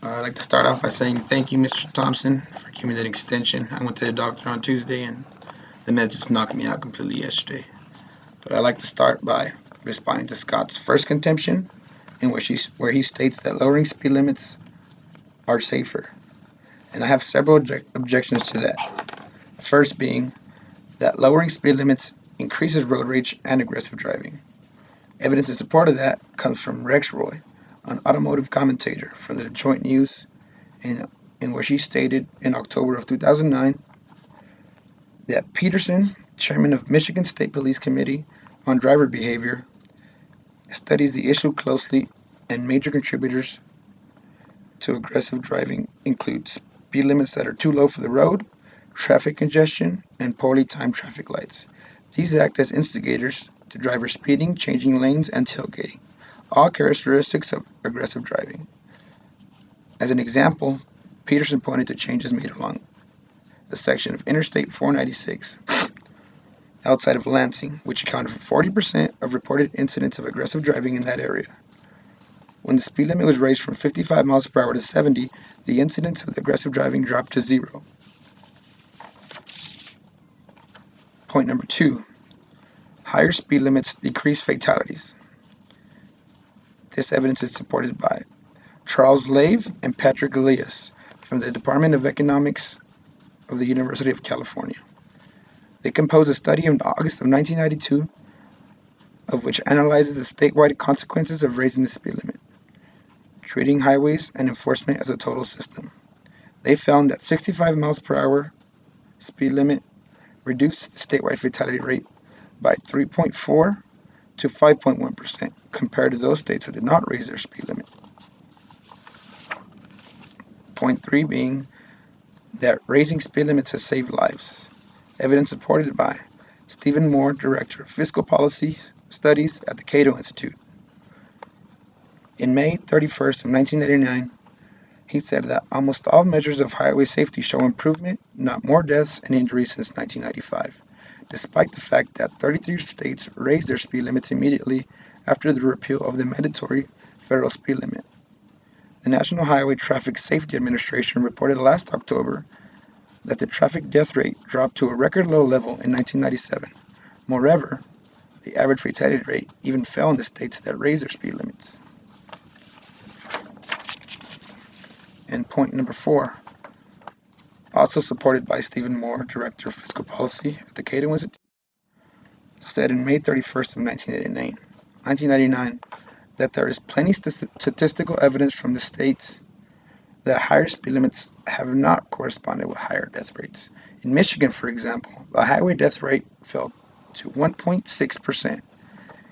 I'd like to start off by saying thank you, Mr. Thompson, for giving me that extension. I went to the doctor on Tuesday and the meds just knocked me out completely yesterday. But I'd like to start by responding to Scott's first contention, in where he states that lowering speed limits are safer. And I have several objections to that. First being that lowering speed limits increases road rage and aggressive driving. Evidence in support of that comes from Rex Roy, an automotive commentator for the Detroit News, in where she stated in October of 2009 that Peterson, chairman of Michigan State Police Committee on Driver Behavior, studies the issue closely, and major contributors to aggressive driving include speed limits that are too low for the road, traffic congestion, and poorly timed traffic lights. These act as instigators to drivers speeding, changing lanes, and tailgating, all characteristics of aggressive driving. As an example, Peterson pointed to changes made along the section of Interstate 496 outside of Lansing, which accounted for 40% of reported incidents of aggressive driving in that area. When the speed limit was raised from 55 miles per hour to 70, the incidence of aggressive driving dropped to zero. Point number two, higher speed limits decrease fatalities. This evidence is supported by Charles Lave and Patrick Elias from the Department of Economics of the University of California. They composed a study in August of 1992 of which analyzes the statewide consequences of raising the speed limit, treating highways and enforcement as a total system. They found that 65 miles per hour speed limit reduced the statewide fatality rate by 3.4 to 5.1% compared to those states that did not raise their speed limit. Point three being that raising speed limits has saved lives. Evidence supported by Stephen Moore, Director of Fiscal Policy Studies at the Cato Institute. In May 31st of 1989, he said that almost all measures of highway safety show improvement, not more deaths and injuries since 1995, despite the fact that 33 states raised their speed limits immediately after the repeal of the mandatory federal speed limit. The National Highway Traffic Safety Administration reported last October that the traffic death rate dropped to a record low level in 1997. Moreover, the average fatality rate even fell in the states that raised their speed limits. And point number four, also supported by Stephen Moore, Director of Fiscal Policy at the Cato Institute, said in May 31st of 1999 that there is plenty statistical evidence from the states that higher speed limits have not corresponded with higher death rates. In Michigan, for example, the highway death rate fell to 1.6%,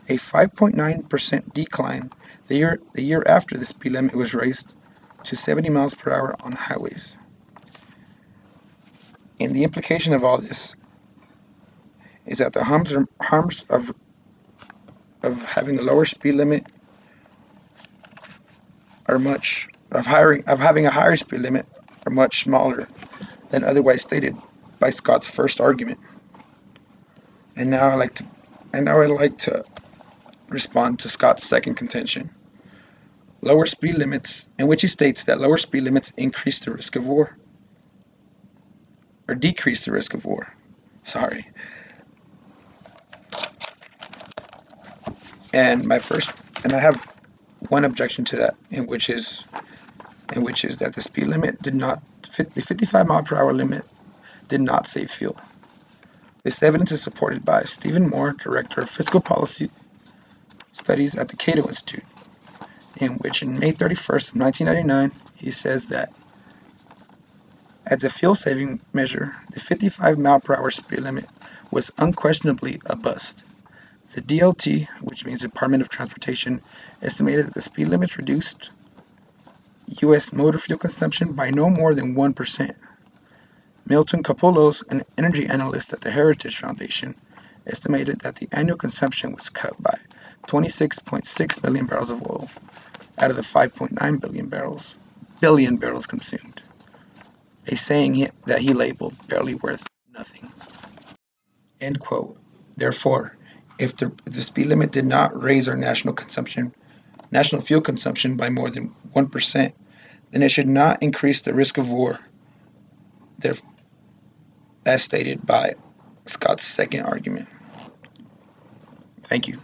a 5.9% decline the year after the speed limit was raised to 70 miles per hour on highways. And the implication of all this is that the harms of having a lower speed limit are much of having a higher speed limit are much smaller than otherwise stated by Scott's first argument. And now I'd like to respond to Scott's second contention. Lower speed limits, in which he states that lower speed limits increase the risk of war. Or decrease the risk of war. Sorry. And I have one objection to that, in which is that the speed limit the 55 mile per hour limit did not save fuel. This evidence is supported by Stephen Moore, Director of Fiscal Policy Studies at the Cato Institute, in which in May 31st of 1999, he says that as a fuel-saving measure, the 55 mile per hour speed limit was unquestionably a bust. The DOT, which means Department of Transportation, estimated that the speed limits reduced U.S. motor fuel consumption by no more than 1%. Milton Kapulos, an energy analyst at the Heritage Foundation, estimated that the annual consumption was cut by 26.6 million barrels of oil out of the 5.9 billion barrels consumed, a saying that he labeled barely worth nothing. End quote. Therefore, if the speed limit did not raise our national fuel consumption by more than 1%, then it should not increase the risk of war, as stated by Scott's second argument. Thank you.